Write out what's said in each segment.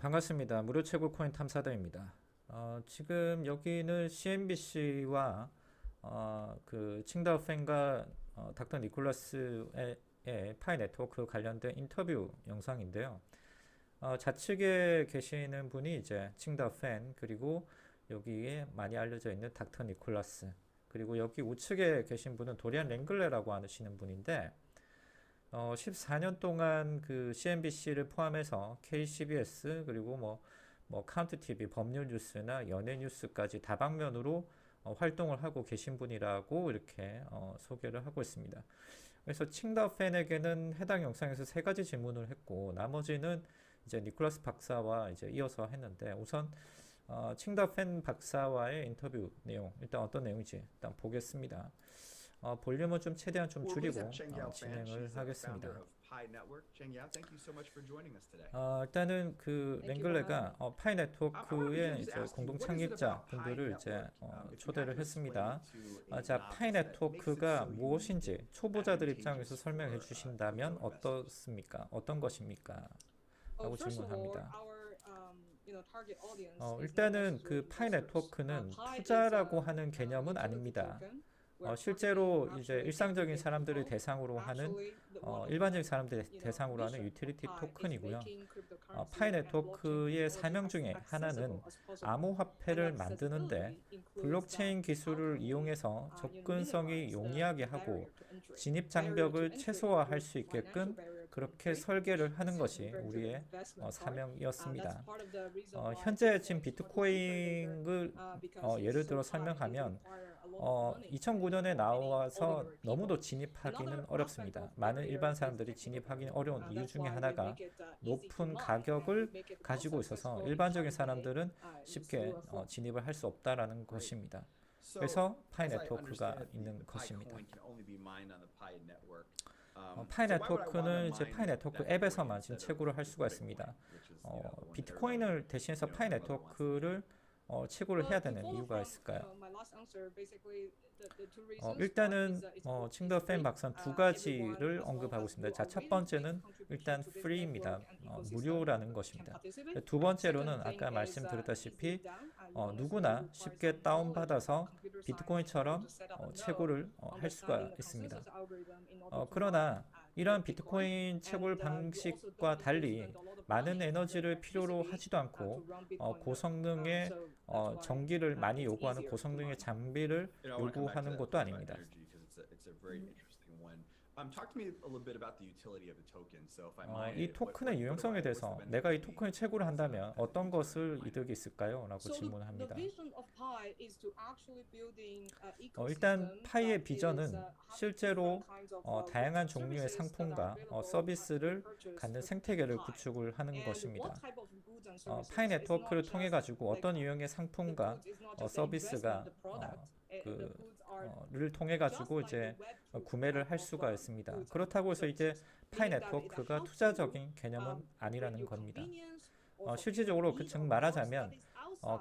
반갑습니다. 무료 채굴 코인 탐사대입니다. 지금 여기는 CNBC와 그 칭다오 팬과 닥터 니콜라스의 파이 네트워크 관련된 인터뷰 영상인데요. 좌측에 계시는 분이 이제 칭다오 팬, 그리고 여기에 많이 알려져 있는 닥터 니콜라스, 그리고 여기 우측에 계신 분은 도리안 랭글레라고 하시는 분인데, 14년 동안 그 CNBC를 포함해서 KCBS, 그리고 카운트 TV, 법률 뉴스나 연예 뉴스까지 다방면으로 활동을 하고 계신 분이라고 이렇게 소개를 하고 있습니다. 그래서 칭다오 팬에게는 해당 영상에서 세 가지 질문을 했고, 나머지는 이제 니콜라스 박사와 이제 이어서 했는데, 우선 칭다오 팬 박사와의 인터뷰 내용, 일단 어떤 내용인지 일단 보겠습니다. 볼륨은 좀 최대한 좀 줄이고 진행을 하겠습니다. 일단은 그 랭글레가 파이 네트워크의 이제 공동 창립자 분들을 이제 초대를 했습니다. 자, 파이 네트워크가 무엇인지 초보자들 입장에서 설명해 주신다면 어떻습니까? 어떤 것입니까? 라고 질문합니다. 일단은 그 파이 네트워크는 투자라고 하는 개념은 아닙니다. 실제로 이제 일상적인 사람들을 대상으로 하는 일반적인 사람들 대상으로 하는 유틸리티 토큰이고요. 파이 네트워크의 사명 중에 하나는 암호화폐를 만드는데 블록체인 기술을 이용해서 접근성이 용이하게 하고 진입 장벽을 최소화할 수 있게끔 그렇게 설계를 하는 것이 우리의 사명이었습니다. 현재 지금 비트코인을 예를 들어 설명하면 2009년에 나와서 너무도 진입하기는 어렵습니다. 많은 일반 사람들이 진입하기는 어려운 이유 중에 하나가 높은 가격을 가지고 있어서 일반적인 사람들은 쉽게 진입을 할 수 없다라는 것입니다. 그래서 파이 네트워크가 있는 것입니다. 파이 네트워크는 이제 파이 네트워크 앱에서만 지금 채굴을 할 수가 있습니다. 비트코인을 대신해서 파이 네트워크를 채굴을 해야 되는 이유가 있을까요? 일단은 칭다오 팬 박사는 두 가지를 언급하고 있습니다. 자, 첫 번째는 일단 free입니다. 무료라는 것입니다. 두 번째로는 아까 말씀드렸다시피 누구나 쉽게 다운받아서 비트코인처럼 채굴을 할 수가 있습니다. 그러나 이러한 비트코인 채굴 방식과 달리 많은 에너지를 필요로 하지도 않고 고성능의 전기를 많이 요구하는 고성능의 장비를 요구하는 것도 아닙니다. 이 토큰의 유용성에 대해서 내가 이 토큰을 채굴을 한다면 어떤 것을 이득이 있을까요? 라고 질문합니다. 일단 파이의 비전은 실제로 다양한 종류의 상품과 서비스를 갖는 생태계를 구축을 하는 것입니다. 파이 네트워크를 통해 가지고 어떤 유형의 상품과 서비스가 를 통해 가지고 이제 구매를 할 수가 있습니다. 그렇다고 해서 이제 파이 네트워크가 투자적인 개념은 아니라는 겁니다. 실질적으로 즉 말하자면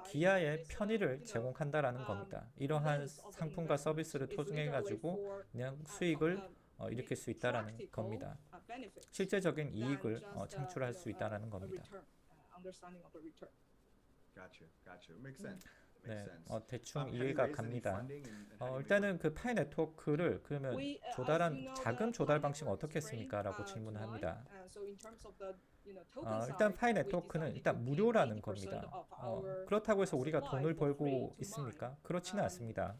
기아의 편의를 제공한다라는 겁니다. 이러한 상품과 서비스를 통해 가지고 그냥 수익을 일으킬 수 있다라는 겁니다. 실제적인 이익을 창출할 수 있다라는 겁니다. 네, 대충 이해가 갑니다. 일단은 그 파이 네트워크를 그러면 자금 조달 방식은 어떻게 했습니까? 라고 질문을 합니다. 일단 파이 네트워크는 일단 무료라는 겁니다. 그렇다고 해서 우리가 돈을 벌고 있습니까? 그렇지는 않습니다.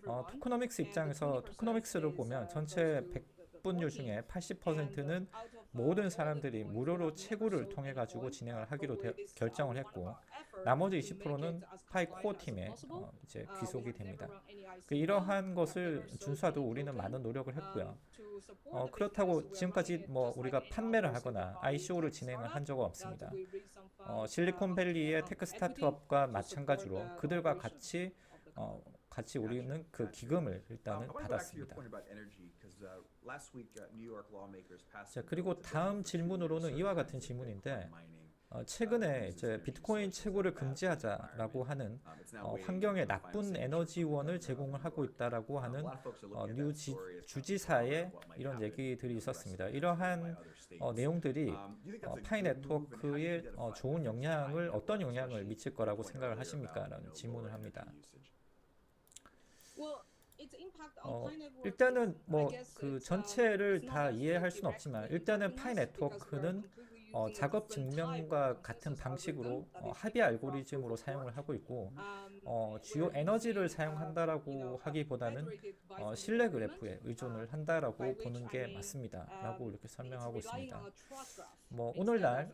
토크노믹스 입장에서 토크노믹스를 보면 전체 100분류 중에 80%는 모든 사람들이 무료로 채굴을 통해 가지고 진행을 하기로 결정을 했고, 나머지 20%는 파이 코어 팀에 이제 귀속이 됩니다. 이러한 것을 준수하도록 우리는 많은 노력을 했고요. 그렇다고 지금까지 우리가 판매를 하거나 ICO를 진행을 한 적은 없습니다. 실리콘밸리의 테크 스타트업과 마찬가지로 그들과 같이 우리는 그 기금을 일단은 받았습니다. 자, 그리고 다음 질문으로는 이와 같은 질문인데, 최근에 이제 비트코인 채굴을 금지하자라고 하는 환경에 나쁜 에너지원을 제공을 하고 있다라고 하는 주지사의 이런 얘기들이 있었습니다. 이러한 내용들이 파이 네트워크에 좋은 영향을 어떤 영향을 미칠 거라고 생각을 하십니까? 라는 질문을 합니다. 일단은 뭐 그 전체를 다 이해할 수는 없지만 일단은 파이 네트워크는 작업 증명과 같은 방식으로 합의 알고리즘으로 사용을 하고 있고 주요 에너지를 사용한다라고 하기보다는 신뢰 그래프에 의존을 한다라고 보는 게 맞습니다. 라고 이렇게 설명하고 있습니다. 뭐 오늘날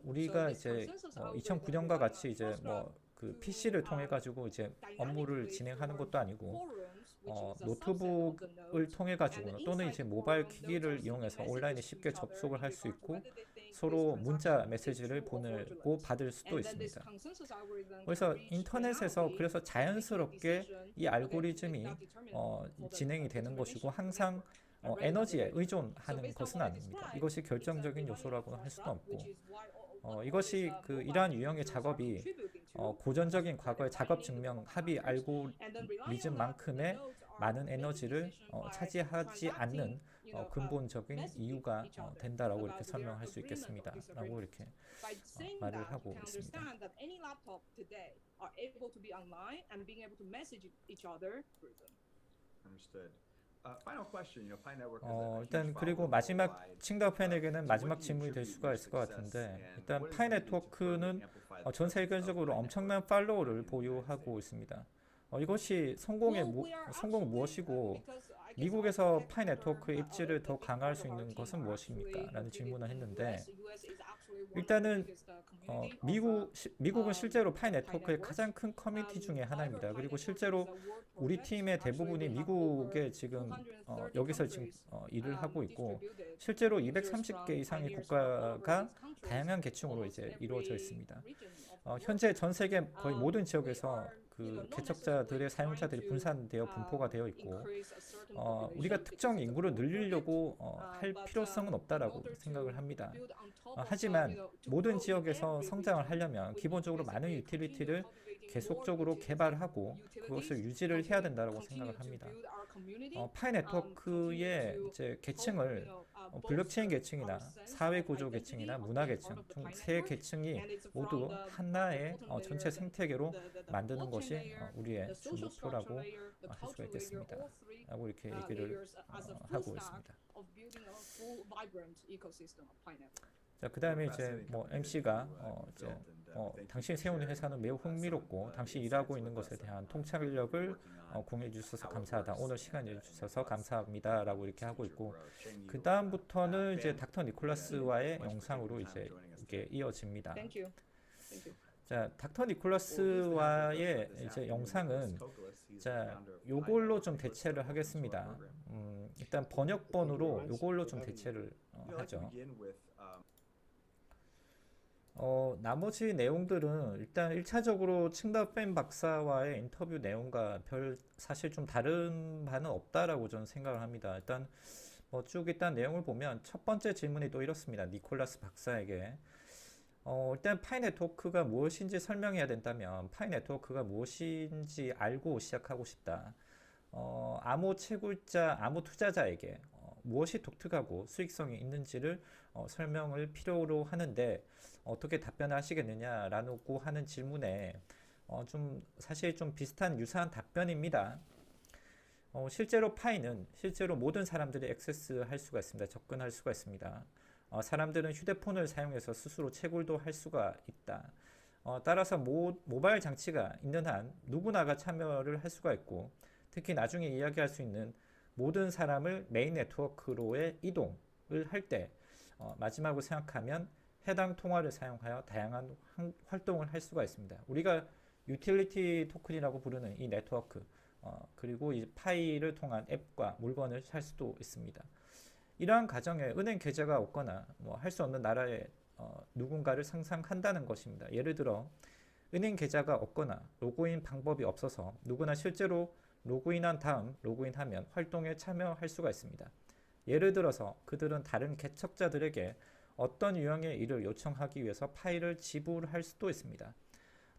우리가 이제 2009년과 같이 이제 뭐 그 PC를 통해 가지고 이제 업무를 진행하는 것도 아니고 노트북을 통해 가지고는 또는 이제 모바일 기기를 이용해서 온라인에 쉽게 접속을 할 수 있고 서로 문자 메시지를 보내고 받을 수도 있습니다. 그래서 인터넷에서 그래서 자연스럽게 이 알고리즘이 진행이 되는 것이고 항상 에너지에 의존하는 것은 아닙니다. 이것이 결정적인 요소라고 할 수도 없고 이것이 그 이러한 유형의 작업이 고전적인 과거의 작업 증명 합의 알고리즘만큼의 많은 에너지를 차지하지 않는 근본적인 이유가 된다라고 이렇게 설명할 수 있겠습니다. 라고 이렇게 말을 하고 있습니다. 일단 그리고 마지막 칭다오팬에게는 마지막 질문이 될 수가 있을 것 같은데 일단 파이 네트워크는 전 세계적으로 엄청난 팔로워를 보유하고 있습니다. 이것이 성공은 무엇이고 미국에서 파이 네트워크의 입지를 더 강화할 수 있는 것은 무엇입니까? 라는 질문을 했는데 일단은 미국은 실제로 파이 네트워크의 가장 큰 커뮤니티 중에 하나입니다. 그리고 실제로 우리 팀의 대부분이 미국에 지금 여기서 지금 일을 하고 있고 실제로 230개 이상의 국가가 다양한 계층으로 이제 이루어져 있습니다. 현재 전 세계 거의 모든 지역에서 그 개척자들의 사용자들이 분산되어 분포가 되어 있고 우리가 특정 인구를 늘리려고 할 필요성은 없다라고 생각을 합니다. 하지만 모든 지역에서 성장을 하려면 기본적으로 많은 유틸리티를 계속적으로 개발하고 그것을 유지를 해야 된다고 생각을 합니다. 파이 네트워크의 이제 계층을 블록체인 계층이나 사회 구조 계층이나 문화 계층 총 세 계층이 모두 하나의 전체 생태계로 만드는 것이 우리의 주 목표라고 할 수가 있겠습니다. 라고 이렇게 얘기를 하고 있습니다. 자, 그 다음에 이제 뭐 MC가 이제 당신이 세우는 회사는 매우 흥미롭고 당신이 일하고 있는 것에 대한 통찰력을 공유해 주셔서 감사하다. 오늘 시간 내주셔서 감사합니다. 라고 이렇게 하고 있고 그 다음부터는 이제 닥터 니콜라스와의 영상으로 이제 이게 이어집니다. 자, 닥터 니콜라스와의 이제 영상은 자, 요걸로 좀 대체를 하겠습니다. 일단 번역본으로 요걸로 좀 대체를 하죠. 나머지 내용들은 일단 1차적으로 칭다오팬 박사와의 인터뷰 내용과 사실 좀 다른 바는 없다라고 저는 생각을 합니다. 일단 쭉 일단 내용을 보면 첫 번째 질문이 또 이렇습니다. 니콜라스 박사에게 일단 파이 네트워크가 무엇인지 설명해야 된다면 파이 네트워크가 무엇인지 알고 시작하고 싶다. 암호 채굴자, 암호 투자자에게 무엇이 독특하고 수익성이 있는지를 설명을 필요로 하는데 어떻게 답변을 하시겠느냐라고 하는 질문에 사실 좀 비슷한 유사한 답변입니다. 실제로 파이는 실제로 모든 사람들이 액세스할 수가 있습니다. 접근할 수가 있습니다. 사람들은 휴대폰을 사용해서 스스로 채굴도 할 수가 있다. 따라서 모바일 장치가 있는 한 누구나가 참여를 할 수가 있고 특히 나중에 이야기할 수 있는 모든 사람을 메인 네트워크로의 이동을 할 때 마지막으로 생각하면 해당 통화를 사용하여 다양한 활동을 할 수가 있습니다. 우리가 유틸리티 토큰이라고 부르는 이 네트워크 그리고 이 파이를 통한 앱과 물건을 살 수도 있습니다. 이러한 가정에 은행 계좌가 없거나 할 수 없는 나라에 누군가를 상상한다는 것입니다. 예를 들어 은행 계좌가 없거나 로그인 방법이 없어서 누구나 실제로 로그인한 다음 로그인하면 활동에 참여할 수가 있습니다. 예를 들어서 그들은 다른 개척자들에게 어떤 유형의 일을 요청하기 위해서 파이를 지불할 수도 있습니다.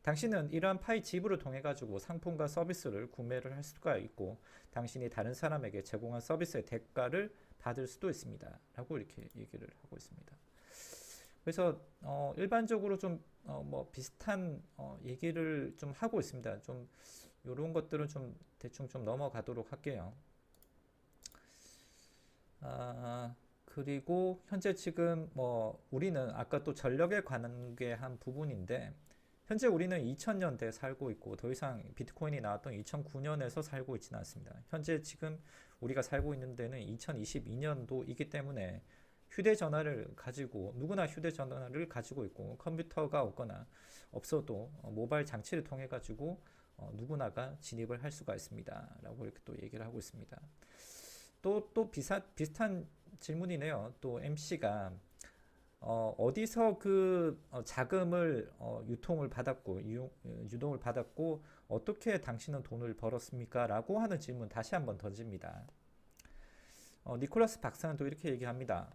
당신은 이러한 파이 지불을 통해 가지고 상품과 서비스를 구매를 할 수가 있고 당신이 다른 사람에게 제공한 서비스의 대가를 받을 수도 있습니다. 라고 이렇게 얘기를 하고 있습니다. 그래서 일반적으로 좀 뭐 비슷한 얘기를 좀 하고 있습니다. 좀 이런 것들은 좀 대충 좀 넘어가도록 할게요. 그리고 현재 지금 뭐 우리는 아까 또 전력에 관계한 부분인데 현재 우리는 2000년대에 살고 있고 더 이상 비트코인이 나왔던 2009년에서 살고 있지는 않습니다. 현재 지금 우리가 살고 있는 데는 2022년도이기 때문에 휴대전화를 가지고 누구나 휴대전화를 가지고 있고 컴퓨터가 없거나 없어도 모바일 장치를 통해 가지고 누구나가 진입을 할 수가 있습니다. 라고 이렇게 또 얘기를 하고 있습니다. 또 비슷한 질문이네요. 또 MC가 어디서 그 자금을 유통을 받았고 유동을 받았고 어떻게 당신은 돈을 벌었습니까? 라고 하는 질문 다시 한번 던집니다. 니콜라스 박사는 또 이렇게 얘기합니다.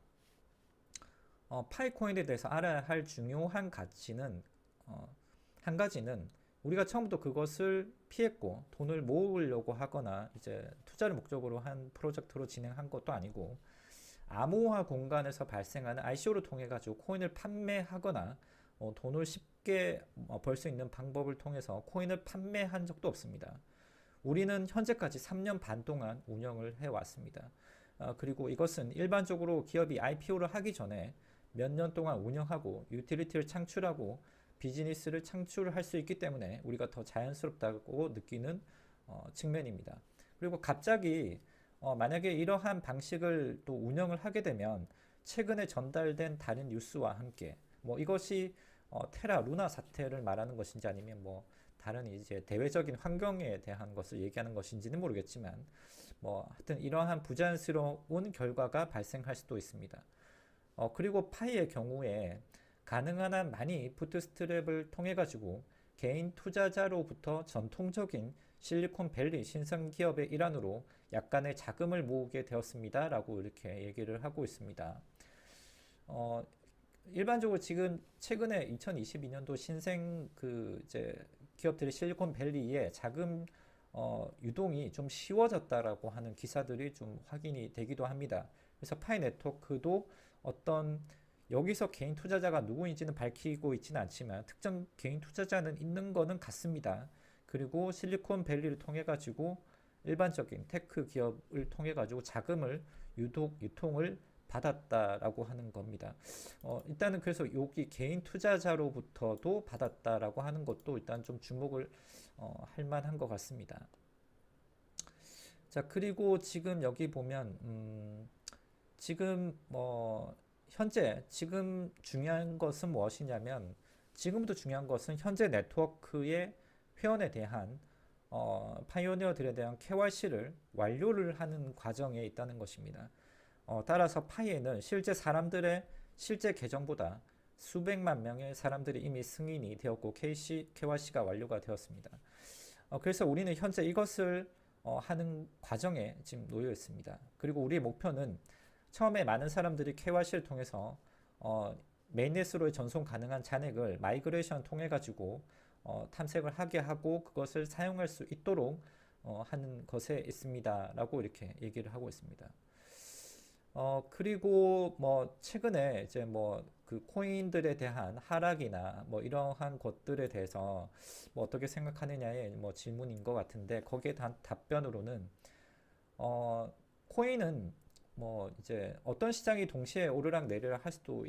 파이코인에 대해서 알아야 할 중요한 가치는 한 가지는 우리가 처음부터 그것을 피했고 돈을 모으려고 하거나 이제 투자를 목적으로 한 프로젝트로 진행한 것도 아니고 암호화 공간에서 발생하는 ICO를 통해 가지고 코인을 판매하거나 돈을 쉽게 벌 수 있는 방법을 통해서 코인을 판매한 적도 없습니다. 우리는 현재까지 3년 반 동안 운영을 해왔습니다. 그리고 이것은 일반적으로 기업이 IPO를 하기 전에 몇 년 동안 운영하고 유틸리티를 창출하고 비즈니스를 창출할 수 있기 때문에 우리가 더 자연스럽다고 느끼는 측면입니다. 그리고 갑자기 만약에 이러한 방식을 또 운영을 하게 되면 최근에 전달된 다른 뉴스와 함께 뭐 이것이 테라 루나 사태를 말하는 것인지 아니면 뭐 다른 이제 대외적인 환경에 대한 것을 얘기하는 것인지는 모르겠지만 뭐 하여튼 이러한 부자연스러운 결과가 발생할 수도 있습니다. 그리고 파이의 경우에 가능한 한 많이 부트스트랩을 통해 가지고 개인 투자자로부터 전통적인 실리콘밸리 신성기업의 일환으로 약간의 자금을 모으게 되었습니다. 라고 이렇게 얘기를 하고 있습니다. 일반적으로 지금 최근에 2022년도 신생 그 이제 기업들이 실리콘밸리에 자금 유동이 좀 쉬워졌다라고 하는 기사들이 좀 확인이 되기도 합니다. 그래서 파이 네트워크도 어떤 여기서 개인 투자자가 누구인지는 밝히고 있지는 않지만 특정 개인 투자자는 있는 거는 같습니다. 그리고 실리콘밸리를 통해 가지고 일반적인 테크 기업을 통해 가지고 자금을 유통을 받았다라고 하는 겁니다. 일단은 그래서 여기 개인 투자자로부터도 받았다라고 하는 것도 일단 좀 주목을 할 만한 것 같습니다. 자, 그리고 지금 여기 보면 지금 현재 지금 중요한 것은 무엇이냐면 지금부터 중요한 것은 현재 네트워크의 회원에 대한 파이오니어들에 대한 KYC를 완료를 하는 과정에 있다는 것입니다. 따라서 파이에는 실제 사람들의 실제 계정보다 수백만 명의 사람들이 이미 승인이 되었고 KYC가 완료가 되었습니다. 그래서 우리는 현재 이것을 하는 과정에 지금 놓여 있습니다. 그리고 우리의 목표는 처음에 많은 사람들이 KYC를 통해서 메인넷으로 전송 가능한 잔액을 마이그레이션 통해 가지고 탐색을 하게 하고 그것을 사용할 수 있도록 하는 것에 있습니다. 라고 이렇게 얘기를 하고 있습니다. 그리고 뭐 최근에 이제 뭐 그 코인들에 대한 하락이나 뭐 이러한 것들에 대해서 뭐 어떻게 생각하느냐의 뭐 질문인 것 같은데 거기에 대한 답변으로는 코인은 뭐 이제 어떤 시장이 동시에 오르락 내리락 할 수도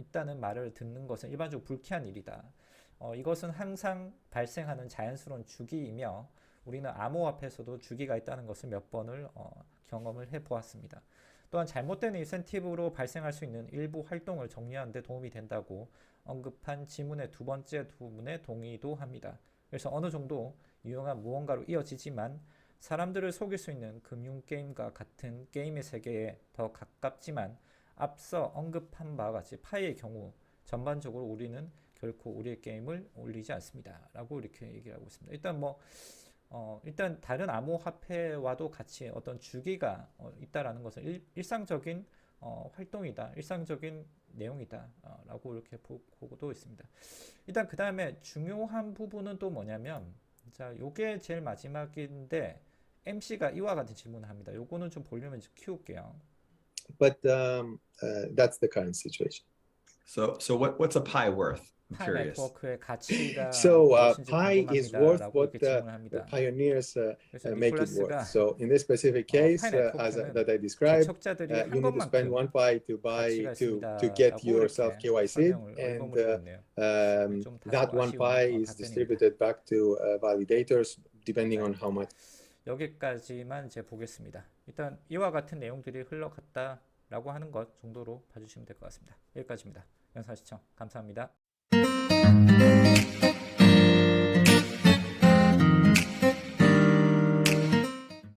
있다는 말을 듣는 것은 일반적으로 불쾌한 일이다. 이것은 항상 발생하는 자연스러운 주기이며 우리는 암호화폐에서도 주기가 있다는 것을 몇 번을 경험을 해보았습니다. 또한 잘못된 인센티브로 발생할 수 있는 일부 활동을 정리하는 데 도움이 된다고 언급한 지문의 두 번째 부분에 동의도 합니다. 그래서 어느 정도 유용한 무언가로 이어지지만 사람들을 속일 수 있는 금융 게임과 같은 게임의 세계에 더 가깝지만 앞서 언급한 바와 같이 파이의 경우 전반적으로 우리는 결코 우리의 게임을 올리지 않습니다. 라고 이렇게 얘기를 하고 있습니다. 일단 다른 암호화폐와도 같이 어떤 주기가 있다라는 것은 일상적인 활동이다, 일상적인 내용이다 라고 이렇게 보고도 있습니다. 일단 그 다음에 중요한 부분은 또 뭐냐면, 자, 요게 제일 마지막인데 MC가 이와 같은 질문을 합니다. 요거는 좀 볼륨을 좀 키울게요. But that's the current situation. So what's a pi worth? I'm 파이 curious. 네트워크의 가치가 So 무엇인지 pi is worth 궁금합니다라고 what 이렇게 the 질문을 합니다. pioneers 그래서 make it worth. 니콜라스가 So in this specific case, 파이 that I described, 개척자들이 한 you need to spend 것만큼 one pi to buy 가치가 to get 있습니다라고 yourself 이렇게 KYC'd, 설명을 and 얼버무리고 있네요. 좀 다소 that one 아쉬운 pi is 답변입니다. distributed back to validators depending on how much. 여기까지만 이제 보겠습니다. 일단 이와 같은 내용들이 흘러갔다라고 하는 것 정도로 봐주시면 될 것 같습니다. 여기까지입니다. 영상 시청 감사합니다.